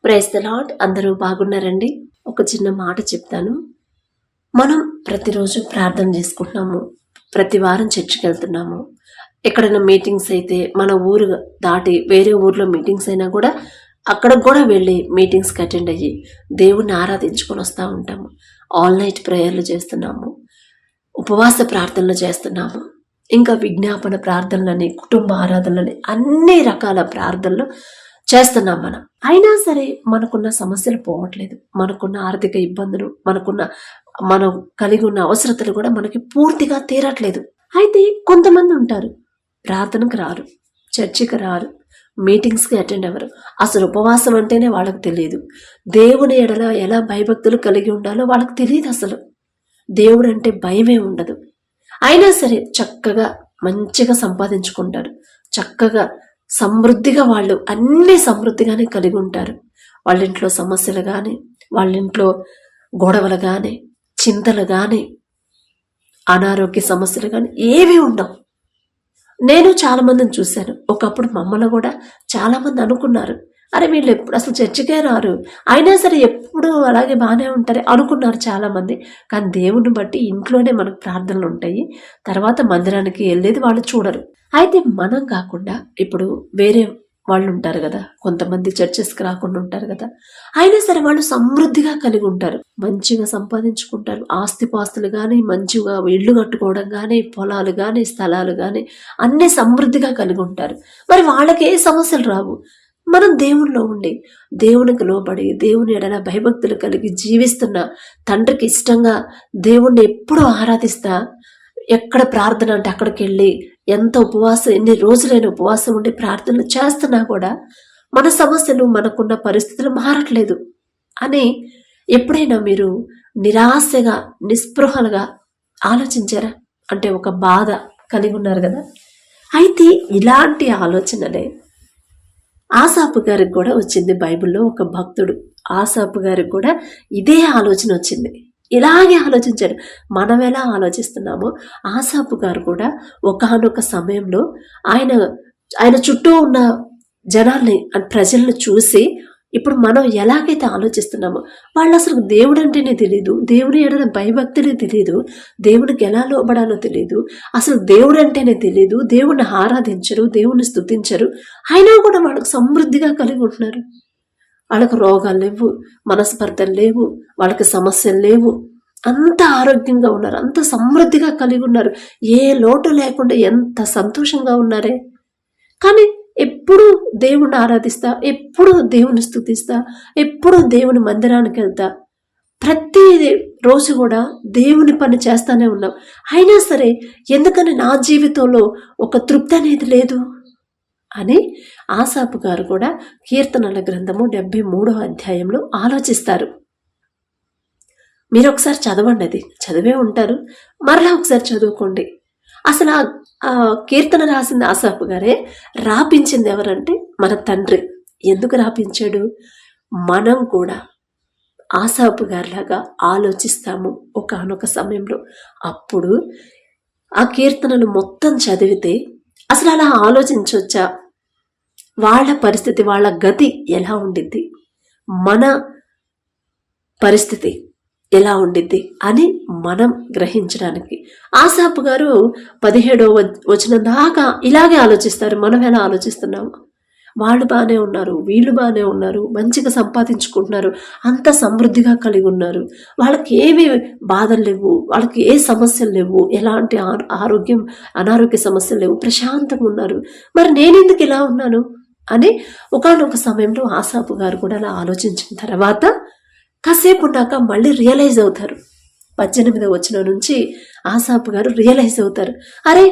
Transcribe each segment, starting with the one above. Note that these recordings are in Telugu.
Praise the lord. అందరూ బాగున్నారండి? ఒక చిన్న మాట చెప్తాను. మనం ప్రతిరోజు ప్రార్థన చేసుకుంటున్నాము, ప్రతి వారం చర్చికి వెళ్తున్నాము. ఎక్కడైనా మీటింగ్స్ అయితే మన ఊరు దాటి వేరే ఊర్లో మీటింగ్స్ అయినా కూడా అక్కడికి కూడా వెళ్ళి మీటింగ్స్కి అటెండ్ అయ్యి దేవుణ్ణి ఆరాధించుకొని వస్తూ ఉంటాము. ఆల్ నైట్ ప్రేయర్లు చేస్తున్నాము, ఉపవాస ప్రార్థనలు చేస్తున్నాము, ఇంకా విజ్ఞాపన ప్రార్థనలని, కుటుంబ ఆరాధనలని, అన్ని రకాల ప్రార్థనలు చేస్తున్నాం మనం. అయినా సరే మనకున్న సమస్యలు పోవట్లేదు. మనకున్న ఆర్థిక ఇబ్బందులు, మనం కలిగి ఉన్న అవసరతలు కూడా మనకి పూర్తిగా తీరట్లేదు. అయితే కొంతమంది ఉంటారు, ప్రార్థనకు రారు, చర్చికి రారు, మీటింగ్స్కి అటెండ్ అవ్వరు. అసలు ఉపవాసం అంటేనే వాళ్ళకి తెలియదు. దేవుని ఎడల ఎలా భయభక్తులు కలిగి ఉండాలో వాళ్ళకి తెలియదు. అసలు దేవుడు అంటే భయమే ఉండదు. అయినా సరే చక్కగా మంచిగా సంపాదించుకుంటారు, చక్కగా సమృద్ధిగా వాళ్ళు అన్ని సమృద్ధిగానే కలిగి ఉంటారు. వాళ్ళ ఇంట్లో సమస్యలు కానీ, వాళ్ళ ఇంట్లో గొడవలు కానీ, చింతలు కానీ, అనారోగ్య సమస్యలు కానీ ఏవి ఉండవు. నేను చాలా మందిని చూశాను. ఒకప్పుడు మమ్మల్ని కూడా చాలా మంది అనుకున్నారు, అరే వీళ్ళు ఎప్పుడు అసలు చర్చికే రారు, అయినా సరే ఎప్పుడు అలాగే బాగానే ఉంటారు అనుకున్నారు చాలా మంది. కానీ దేవుని బట్టి ఇంట్లోనే మనకు ప్రార్థనలు ఉంటాయి, తర్వాత మందిరానికి వెళ్ళేది వాళ్ళు చూడరు. అయితే మనం కాకుండా ఇప్పుడు వేరే వాళ్ళు ఉంటారు కదా, కొంతమంది చర్చెస్కి రాకుండా ఉంటారు కదా, అయినా సరే వాళ్ళు సమృద్ధిగా కలిగి ఉంటారు, మంచిగా సంపాదించుకుంటారు, ఆస్తిపాస్తులు కానీ, మంచిగా ఇళ్ళు కట్టుకోవడం కానీ, పొలాలు కానీ, స్థలాలు కానీ అన్నీ సమృద్ధిగా కలిగి ఉంటారు. మరి వాళ్ళకి ఏ సమస్యలు రావు. మనం దేవునిలో ఉండి, దేవునికి లోబడి, దేవుని ఎడల భయభక్తులు కలిగి జీవిస్తున్న, తండ్రికి ఇష్టంగా దేవుణ్ణి ఎప్పుడూ ఆరాధిస్తా, ఎక్కడ ప్రార్థన అంటే అక్కడికి వెళ్ళి ఎంత ఉపవాసం, ఎన్ని రోజులైన ఉపవాసం ఉండి ప్రార్థనలు చేస్తున్నా కూడా మన సమస్యలు, మనకున్న పరిస్థితులు మారట్లేదు అని ఎప్పుడైనా మీరు నిరాశగా, నిస్పృహలుగా ఆలోచించారా? అంటే ఒక బాధ కలిగి ఉన్నారు కదా. అయితే ఇలాంటి ఆలోచనలే ఆసాపు గారికి కూడా వచ్చింది. బైబిల్లో ఒక భక్తుడు ఆసాపు గారికి కూడా ఇదే ఆలోచన వచ్చింది, ఇలాగే ఆలోచించాడు. మనం ఎలా ఆలోచిస్తున్నామో ఆసాపు గారు కూడా ఒకానొక సమయంలో ఆయన చుట్టూ ఉన్న జనాల్ని, ప్రజలను చూసి, ఇప్పుడు మనం ఎలాగైతే ఆలోచిస్తున్నామో వాళ్ళు అసలు దేవుడు అంటేనే తెలియదు, దేవుని ఎడల భయభక్తులే తెలియదు, దేవునికి ఎలా లోబడాలో తెలియదు, అసలు దేవుడు అంటేనే తెలియదు, దేవుణ్ణి ఆరాధించరు, దేవుణ్ణి స్తుతించరు, అయినా కూడా వాళ్ళకు సమృద్ధిగా కలిగి ఉంటున్నారు. వాళ్ళకు రోగాలు లేవు, మనస్పర్ధలు లేవు, వాళ్ళకి సమస్యలు లేవు, అంత ఆరోగ్యంగా ఉన్నారు, అంత సమృద్ధిగా కలిగి ఉన్నారు, ఏ లోటు లేకుండా ఎంత సంతోషంగా ఉన్నారే. కానీ ఎప్పుడు దేవుణ్ణి ఆరాధిస్తా, ఎప్పుడు దేవుని స్తుతిస్తా, ఎప్పుడు దేవుని మందిరానికి వెళ్తా, ప్రతి రోజు కూడా దేవుని పని చేస్తానే ఉన్నాం. అయినా సరే ఎందుకని నా జీవితంలో ఒక తృప్తి అనేది లేదు అని ఆసాపు గారు కూడా కీర్తనల గ్రంథము 73వ అధ్యాయంలో ఆలోచిస్తారు. మీరు ఒకసారి చదవండి, అది చదివే ఉంటారు, మరలా ఒకసారి చదువుకోండి. అసలు ఆ కీర్తన రాసింది ఆసాపు గారే, రాపించింది ఎవరంటే మన తండ్రి. ఎందుకు రాపించాడు? మనం కూడా ఆసాపు గారిలాగా ఆలోచిస్తాము ఒకానొక సమయంలో. అప్పుడు ఆ కీర్తనను మొత్తం చదివితే అసలు అలా ఆలోచించవచ్చా? వాళ్ళ పరిస్థితి, వాళ్ళ గతి ఎలా ఉండిద్ది, మన పరిస్థితి ఎలా ఉండిద్ది అని మనం గ్రహించడానికి ఆసాపు గారు 17వ వచనం దాకా ఇలాగే ఆలోచిస్తారు. మనం ఎలా ఆలోచిస్తున్నాము? వాళ్ళు బాగానే ఉన్నారు, వీళ్ళు బాగానే ఉన్నారు, మంచిగా సంపాదించుకుంటున్నారు, అంత సమృద్ధిగా కలిగి ఉన్నారు, వాళ్ళకి ఏమి బాధలు లేవు, వాళ్ళకి ఏ సమస్యలు లేవు, ఎలాంటి అనారోగ్య సమస్యలు లేవు, ప్రశాంతంగా ఉన్నారు, మరి నేనెందుకు ఇలా ఉన్నాను అని ఒకానొక సమయంలో ఆసాపు గారు కూడా అలా ఆలోచించిన తర్వాత కాసేపు ఉన్నాక మళ్ళీ రియలైజ్ అవుతారు. 18వ వచనం నుంచి ఆసాపు గారు రియలైజ్ అవుతారు, అరే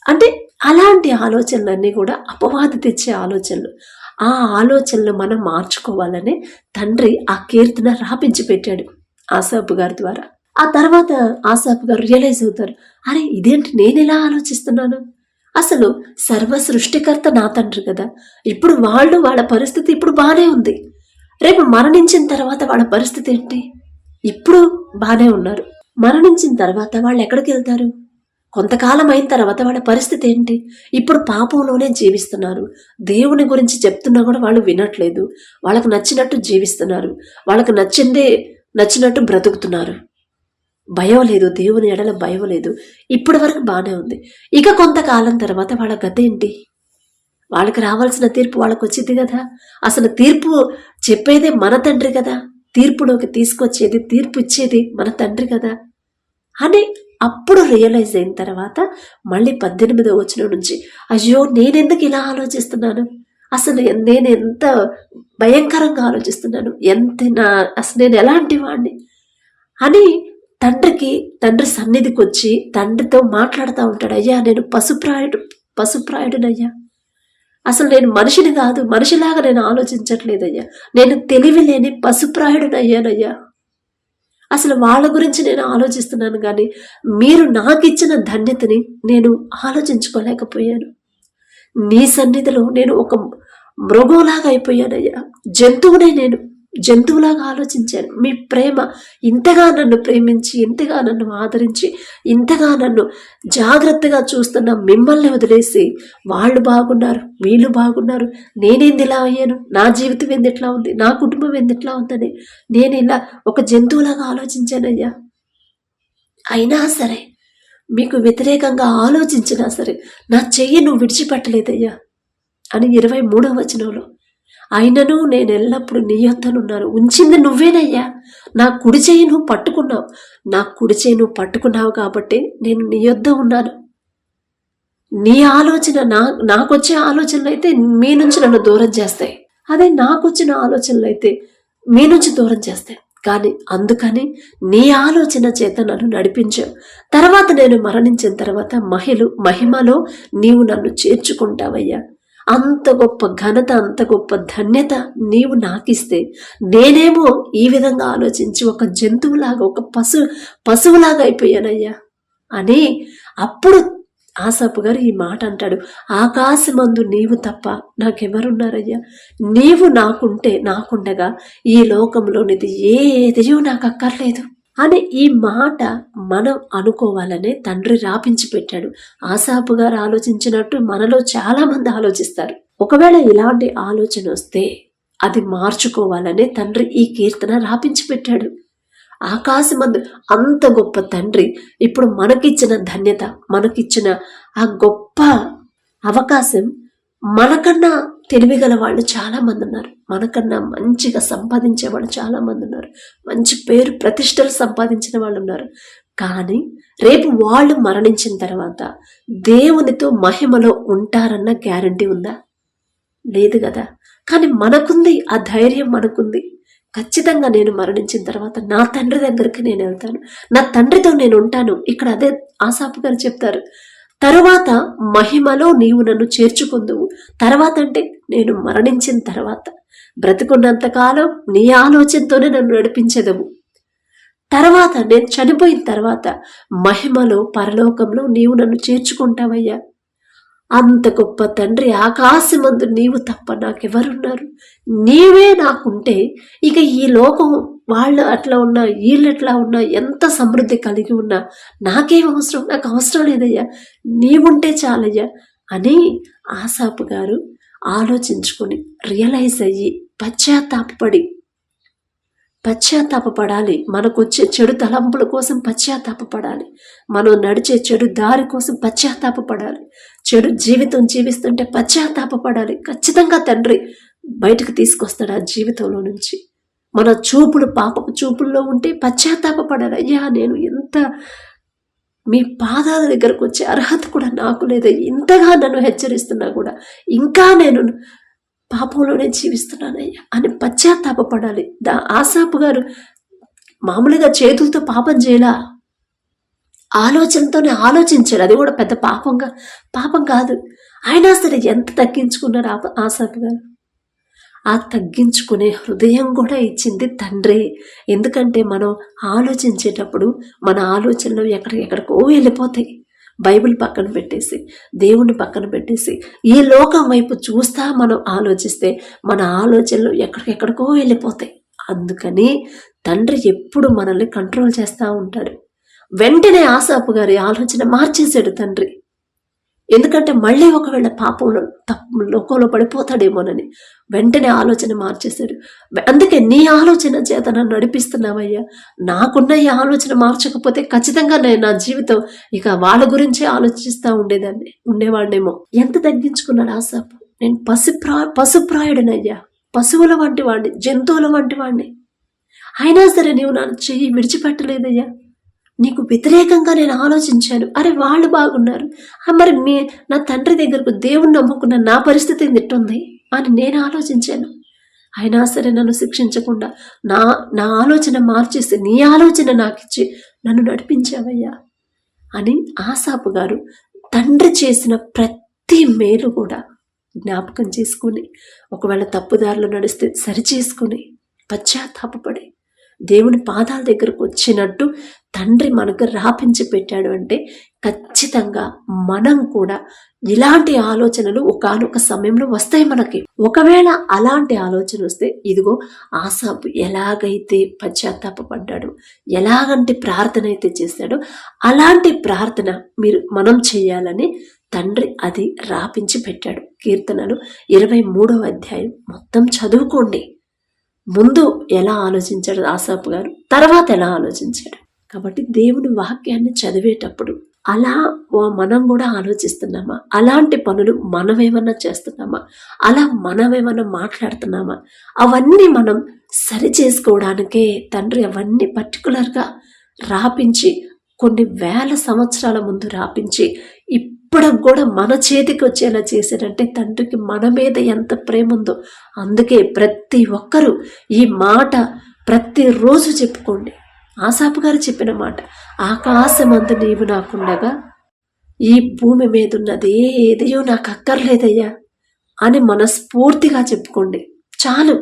అంటే అలాంటి ఆలోచనలన్నీ కూడా అపవాది తెచ్చే ఆలోచనలు. ఆ ఆలోచనలు మనం మార్చుకోవాలని తండ్రి ఆ కీర్తన రాపించి పెట్టాడు ఆసాపు గారి ద్వారా. ఆ తర్వాత ఆసాపు గారు రియలైజ్ అవుతారు, అరే ఇదేంటి, నేను ఎలా ఆలోచిస్తున్నాను, అసలు సర్వ సృష్టికర్త నా తండ్రి కదా, ఇప్పుడు వాళ్ళ పరిస్థితి ఇప్పుడు బాగానే ఉంది, రేపు మరణించిన తర్వాత వాళ్ళ పరిస్థితి ఏంటి? ఇప్పుడు బాగానే ఉన్నారు, మరణించిన తర్వాత వాళ్ళు ఎక్కడికి వెళ్తారు? కొంతకాలం అయిన తర్వాత వాళ్ళ పరిస్థితి ఏంటి? ఇప్పుడు పాపంలోనే జీవిస్తున్నారు. దేవుని గురించి చెప్తున్నా కూడా వాళ్ళు వినట్లేదు. వాళ్ళకు నచ్చినట్టు జీవిస్తున్నారు. వాళ్ళకు నచ్చినట్టు బ్రతుకుతున్నారు. భయం లేదు, దేవుని ఎడల భయం లేదు. ఇప్పటి వరకు బాగానే ఉంది. ఇక కొంతకాలం తర్వాత వాళ్ళ గత ఏంటి? వాళ్ళకి రావాల్సిన తీర్పు వాళ్ళకు వచ్చింది కదా. అసలు తీర్పు చెప్పేదే మన తండ్రి కదా. తీర్పులోకి తీసుకొచ్చేది, తీర్పు ఇచ్చేది మన తండ్రి కదా అని అప్పుడు రియలైజ్ అయిన తర్వాత మళ్ళీ 18వ వచనం నుంచి, అయ్యో నేనెందుకు ఇలా ఆలోచిస్తున్నాను, అసలు నేను ఎంత భయంకరంగా ఆలోచిస్తున్నాను, అసలు నేను ఎలాంటి వాడిని అని తండ్రి సన్నిధికి వచ్చి తండ్రితో మాట్లాడుతూ ఉంటాడు. అయ్యా నేను పశుప్రాయుడునయ్యా, అసలు నేను మనిషిని కాదు, మనిషిలాగా నేను ఆలోచించట్లేదయ్యా, నేను తెలివి లేని పశుప్రాయుడునయ్యానయ్యా. అసలు వాళ్ళ గురించి నేను ఆలోచిస్తున్నాను కానీ మీరు నాకు ఇచ్చిన ధన్యతని నేను ఆలోచించుకోలేకపోయాను. నీ సన్నిధిలో నేను ఒక మృగంలాగా అయిపోయానయ్యా, జంతువులాగా ఆలోచించాను. మీ ప్రేమ ఇంతగా నన్ను ప్రేమించి, ఇంతగా నన్ను ఆదరించి, ఇంతగా నన్ను జాగ్రత్తగా చూస్తున్న మిమ్మల్ని వదిలేసి వాళ్ళు బాగున్నారు, వీళ్ళు బాగున్నారు, నేనేంది ఇలా అయ్యాను, నా జీవితం ఏంది ఎట్లా ఉంది, నా కుటుంబం ఏంది ఎట్లా ఉందని నేను ఇలా ఒక జంతువులాగా ఆలోచించానయ్యా. అయినా సరే మీకు వ్యతిరేకంగా ఆలోచించినా సరే నా చెయ్యి నువ్వు విడిచిపెట్టలేదయ్యా అని 23వ వచనంలో, అయినను నేను ఎల్లప్పుడూ నీ యొద్దనున్నాను, ఉంచింది నువ్వేనయ్యా, నా కుడి చెయ్యి నువ్వు పట్టుకున్నావు కాబట్టి నేను నీ యొద్ద ఉన్నాను. నీ ఆలోచన నాకొచ్చే ఆలోచనలు అయితే మీ నుంచి నన్ను దూరం చేస్తాయి, అదే నాకొచ్చిన ఆలోచనలు అయితే మీ నుంచి దూరం చేస్తాయి. కానీ అందుకని నీ ఆలోచన చేత నన్ను నడిపించావు. తర్వాత నేను మరణించిన తర్వాత మహిమలో నీవు నన్ను చేర్చుకుంటావయ్యా. అంత గొప్ప ఘనత, అంత గొప్ప ధన్యత నీవు నాకిస్తే నేనేమో ఈ విధంగా ఆలోచించి ఒక జంతువులాగా, ఒక పశువులాగా అయిపోయానయ్యా అని అప్పుడు ఆసాపు గారు ఈ మాట అంటాడు. ఆకాశమందు నీవు తప్ప నాకెవరున్నారయ్యా, నీవు నాకుండగా ఈ లోకంలోనిది ఏదియో నాకు అక్కర్లేదు అని ఈ మాట మనం అనుకోవాలనే తండ్రి రాపించి పెట్టాడు. ఆసాపు గారు ఆలోచించినట్టు మనలో చాలా మంది ఆలోచిస్తారు. ఒకవేళ ఇలాంటి ఆలోచన వస్తే అది మార్చుకోవాలనే తండ్రి ఈ కీర్తన రాపించి పెట్టాడు. ఆకాశమందు అంత గొప్ప తండ్రి ఇప్పుడు మనకిచ్చిన ధన్యత, మనకిచ్చిన ఆ గొప్ప అవకాశం, మనకన్నా తెలివిగల వాళ్ళు చాలా మంది ఉన్నారు, మనకన్నా మంచిగా సంపాదించే వాళ్ళు చాలా మంది ఉన్నారు, మంచి పేరు ప్రతిష్టలు సంపాదించిన వాళ్ళు ఉన్నారు. కానీ రేపు వాళ్ళు మరణించిన తర్వాత దేవునితో మహిమలో ఉంటారన్న గ్యారంటీ ఉందా? లేదు కదా. కానీ మనకుంది, ఆ ధైర్యం మనకుంది. ఖచ్చితంగా నేను మరణించిన తర్వాత నా తండ్రి దగ్గరికి నేను వెళ్తాను, నా తండ్రితో నేను ఉంటాను. ఇక్కడ అదే ఆసాపు గారు చెప్తారు, తరువాత మహిమలో నీవు నన్ను చేర్చుకుందువు. తర్వాత అంటే నేను మరణించిన తర్వాత, బ్రతికున్నంత కాలం నీ ఆలోచనతోనే నన్ను నడిపించేదవు. తర్వాత నేను చనిపోయిన తర్వాత మహిమలో పరలోకంలో నీవు నన్ను చేర్చుకుంటావయ్యా. అంత గొప్ప తండ్రి, ఆకాశమందు నీవు తప్ప నాకెవరున్నారు? నీవే నాకుంటే ఇక ఈ లోకం వాళ్ళు అట్లా ఉన్నా, వీళ్ళు ఎట్లా ఉన్నా, ఎంత సమృద్ధి కలిగి ఉన్నా నాకేం అవసరం? నాకు అవసరం లేదయ్యా, నీవుంటే చాలయ్యా అని ఆసాపు గారు ఆలోచించుకొని రియలైజ్ అయ్యి పశ్చాత్తాపపడాలి. మనకొచ్చే చెడు తలంపుల కోసం పశ్చాత్తాపపడాలి, మనం నడిచే చెడు దారి కోసం పశ్చాత్తాపపడాలి, చెడు జీవితం జీవిస్తుంటే పశ్చాత్తాపపడాలి. ఖచ్చితంగా తండ్రి బయటకు తీసుకొస్తాడు ఆ జీవితంలో నుంచి. మన చూపులు పాపపు చూపుల్లో ఉంటే పశ్చాత్తాపపడాలి. అయ్యా నేను ఎంత మీ పాదాల దగ్గరకు వచ్చే అర్హత కూడా నాకు లేదా, ఇంతగా నన్ను హెచ్చరిస్తున్నా కూడా ఇంకా నేను పాపంలోనే జీవిస్తున్నానయ్యా అని పశ్చాత్తాపపడాలి. ఆసాపు గారు మామూలుగా చేతులతో పాపం చేయలా, ఆలోచనతోనే ఆలోచించాడు. అది కూడా పెద్ద పాపం కాదు. అయినా సరే ఎంత తగ్గించుకున్నారు ఆసాపు గారు. ఆ తగ్గించుకునే హృదయం కూడా ఇచ్చింది తండ్రి. ఎందుకంటే మనం ఆలోచించేటప్పుడు మన ఆలోచనలు ఎక్కడికో వెళ్ళిపోతాయి. బైబిల్ పక్కన పెట్టేసి, దేవుని పక్కన పెట్టేసి, ఈ లోకం వైపు చూస్తా మనం ఆలోచిస్తే మన ఆలోచనలు ఎక్కడికో వెళ్ళిపోతాయి. అందుకని తండ్రి ఎప్పుడు మనల్ని కంట్రోల్ చేస్తూ ఉంటాడు. వెంటనే ఆసాపు గారి ఆలోచన మార్చేశాడు తండ్రి. ఎందుకంటే మళ్ళీ ఒకవేళ పాపంలో లోకంలో పడిపోతాడేమోనని వెంటనే ఆలోచన మార్చేశాడు. అందుకే నీ ఆలోచన చేత నన్ను నడిపిస్తున్నావయ్యా. నాకున్న ఈ ఆలోచన మార్చకపోతే ఖచ్చితంగా నేను నా జీవితం ఇక వాళ్ళ గురించే ఆలోచిస్తూ ఉండేవాడినేమో. ఎంత తగ్గించుకున్నాడు ఆసాపు. నేను పశుప్రాయుడనయ్యా, పశువుల వంటి వాడిని, జంతువుల వంటి వాడిని, అయినా సరే నీవు నన్ను చెయ్యి విడిచిపెట్టలేదయ్యా. నీకు వ్యతిరేకంగా నేను ఆలోచించాను. అరే వాళ్ళు బాగున్నారు, మరి నా తండ్రి దగ్గరకు దేవుణ్ణి నమ్ముకున్న నా పరిస్థితి తిట్టుంది అని నేను ఆలోచించాను. అయినా సరే నన్ను శిక్షించకుండా నా ఆలోచన మార్చేసి నీ ఆలోచన నాకిచ్చి నన్ను నడిపించావయ్యా అని ఆసాపు గారు తండ్రి చేసిన ప్రతి మేలు కూడా జ్ఞాపకం చేసుకుని, ఒకవేళ తప్పుదారిలో నడిస్తే సరిచేసుకుని పశ్చాత్తాపపడి దేవుని పాదాల దగ్గరకు వచ్చినట్టు తండ్రి మనకు రాపించి పెట్టాడు అంటే ఖచ్చితంగా మనం కూడా ఇలాంటి ఆలోచనలు ఒకానొక సమయంలో వస్తాయి మనకి. ఒకవేళ అలాంటి ఆలోచన వస్తే ఇదిగో ఆసాపు ఎలాగైతే పశ్చాత్తాపడ్డాడో, ఎలాగంటి ప్రార్థన అయితే చేశాడో అలాంటి ప్రార్థన మనం చేయాలని తండ్రి అది రాపించి పెట్టాడు. కీర్తనలు 23వ అధ్యాయం మొత్తం చదువుకోండి. ముందు ఎలా ఆలోచించాడు ఆసాపు గారు, తర్వాత ఎలా ఆలోచించాడు. కాబట్టి దేవుని వాక్యాన్ని చదివేటప్పుడు అలా మనం కూడా ఆలోచిస్తున్నామా, అలాంటి పనులు మనమేమన్నా చేస్తున్నామా, అలా మనమేమన్నా మాట్లాడుతున్నామా, అవన్నీ మనం సరి చేసుకోవడానికే తండ్రి అవన్నీ పర్టికులర్గా రాపించి కొన్ని వేల సంవత్సరాల ముందు రాపించి ఇప్పటికి కూడా మన చేతికి వచ్చేలా చేశాడంటే తండ్రికి మన మీద ఎంత ప్రేమ ఉందో. అందుకే ప్రతి ఒక్కరూ ఈ మాట ప్రతిరోజు చెప్పుకోండి. ఆసాపు గారు చెప్పిన మాట, ఆకాశమందు నీవు నాకుండగా ఈ భూమి మీద ఉన్నది ఏదియో నాకు అక్కర్లేదయ్యా అని మనస్ఫూర్తిగా చెప్పుకోండి. చాలు.